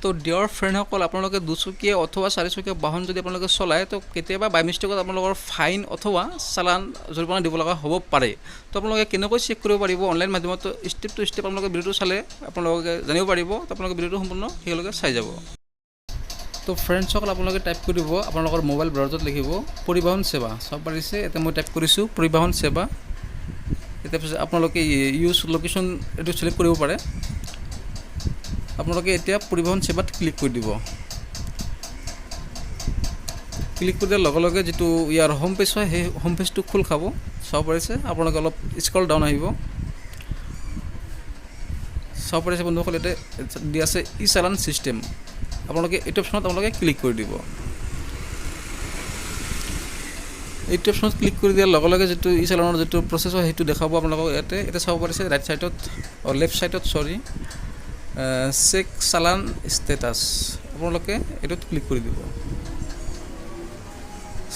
তো ডিয়াৰ ফ্ৰেণ্ডসকল, আপোনালোকে দুচকীয়া অথবা চাৰিচকীয়া বাহন যদি আপোনালোকে চলায় তো কেতিয়াবা বাই মিষ্টেকত আপোনালোকৰ ফাইন অথবা চালান জৰিমনা দিব লগা হ'ব পাৰে। তো আপোনালোকে কেনেকৈ চেক কৰিব পাৰিব অনলাইন মাধ্যমত, ষ্টেপ টু ষ্টেপ আপোনালোকে ভিডিঅ'টো চালে আপোনালোকে জানিব পাৰিব। তো আপোনালোকে ভিডিঅ'টো সম্পূৰ্ণ শেষলৈকে চাই যাব। তো ফ্ৰেণ্ডসকল, আপোনালোকে টাইপ কৰিব, আপোনালোকৰ মোবাইল ব্ৰাউজাৰত লিখিব পৰিবহণ সেৱা। চাব পাৰিছে, এতিয়া মই টাইপ কৰিছোঁ পৰিবহণ সেৱা। এতিয়া পিছত আপোনালোকে ইউজ লোকেশ্যন এইটো ছিলেক্ট কৰিব পাৰে। আপোনালোকে এতিয়া পৰিবহণ সেৱাত ক্লিক কৰি দিব। ক্লিক কৰি দিয়াৰ লগে লগে যিটো ইয়াৰ হোম পেজ হয়, সেই হোম পেজটো খোল খাব। চাব পাৰিছে, আপোনালোকে অলপ স্ক্ৰল ডাউন আহিব। চাব পাৰিছে বন্ধুসকল, ইয়াতে দি আছে ই চালান ছিষ্টেম। আপোনালোকে এইটো অপশ্যনত আপোনালোকে ক্লিক কৰি দিব। এইটো অপশ্যনত ক্লিক কৰি দিয়াৰ লগে লগে যিটো ই চালানৰ যিটো প্ৰচেছ হয় সেইটো দেখাব আপোনালোকক। ইয়াতে চাব পাৰিছে ৰাইট ছাইডত, লেফ্ট ছাইডত চেক চালান ষ্টেটাছ, আপোনালোকে এইটোত ক্লিক কৰি দিব।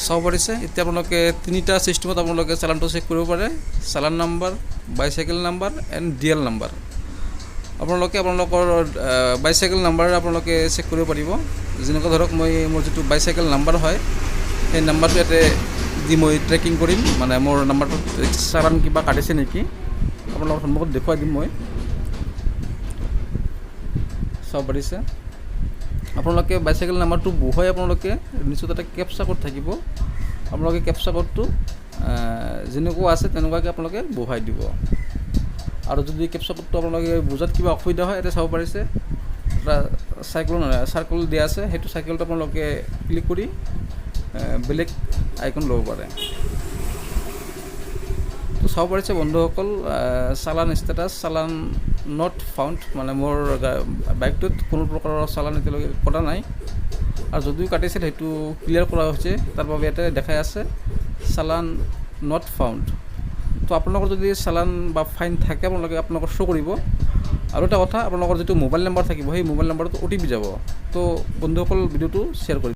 চাব পাৰিছে, এতিয়া আপোনালোকে তিনিটা ছিষ্টেমত আপোনালোকে চালানটো চেক কৰিব পাৰে: challan number, bicycle number and DL number. আপোনালোকে আপোনালোকৰ বাইচাইকেল নাম্বাৰ আপোনালোকে চেক কৰিব পাৰিব। যেনেকৈ ধৰক মোৰ যিটো বাইচাইকেল নাম্বাৰ হয়, সেই নাম্বাৰটো ইয়াতে দি মই ট্ৰেকিং কৰিম, মানে মোৰ নাম্বাৰটোত চালান কিবা কাটিছে নেকি আপোনালোকৰ সন্মুখত দেখুৱাই দিম মই। চাব পাৰিছে, আপোনালোকে বাইচাইকেল নাম্বাৰটো বহুৱাই আপোনালোকে নিশ্চয় এটা কেপচা কোড থাকিব, আপোনালোকে কেপচা কোডটো যেনেকুৱা আছে তেনেকুৱাকৈ আপোনালোকে বহুৱাই দিব। আৰু যদি কেপচা কোডটো আপোনালোকে বুজাত কিবা অসুবিধা হয়, এতিয়া চাব পাৰিছে এটা চাৰ্কল দিয়া আছে, সেইটো চাৰ্কলটো আপোনালোকে ক্লিক কৰি বেলেগ আইকন ল'ব পাৰে। তো চাব পাৰিছে বন্ধুসকল, চালান ষ্টেটাছ চালান নট ফাউণ্ড, মানে মোৰ বাইকটোত কোনো প্ৰকাৰৰ চালান এতিয়ালৈকে কটা নাই, আৰু যদিও কাটিছিল সেইটো ক্লিয়াৰ কৰা হৈছে, তাৰ বাবে ইয়াতে দেখাই আছে চালান নট ফাউণ্ড। তো আপোনালোকৰ যদি চালান বা ফাইন থাকে আপোনালোকে আপোনালোকৰ শ্ব' কৰিব। আৰু এটা কথা, আপোনালোকৰ যিটো মোবাইল নম্বৰ থাকিব সেই মোবাইল নম্বৰটো OTP যাব। তো বন্ধুসকল ভিডিঅ'টো শ্বেয়াৰ কৰিব।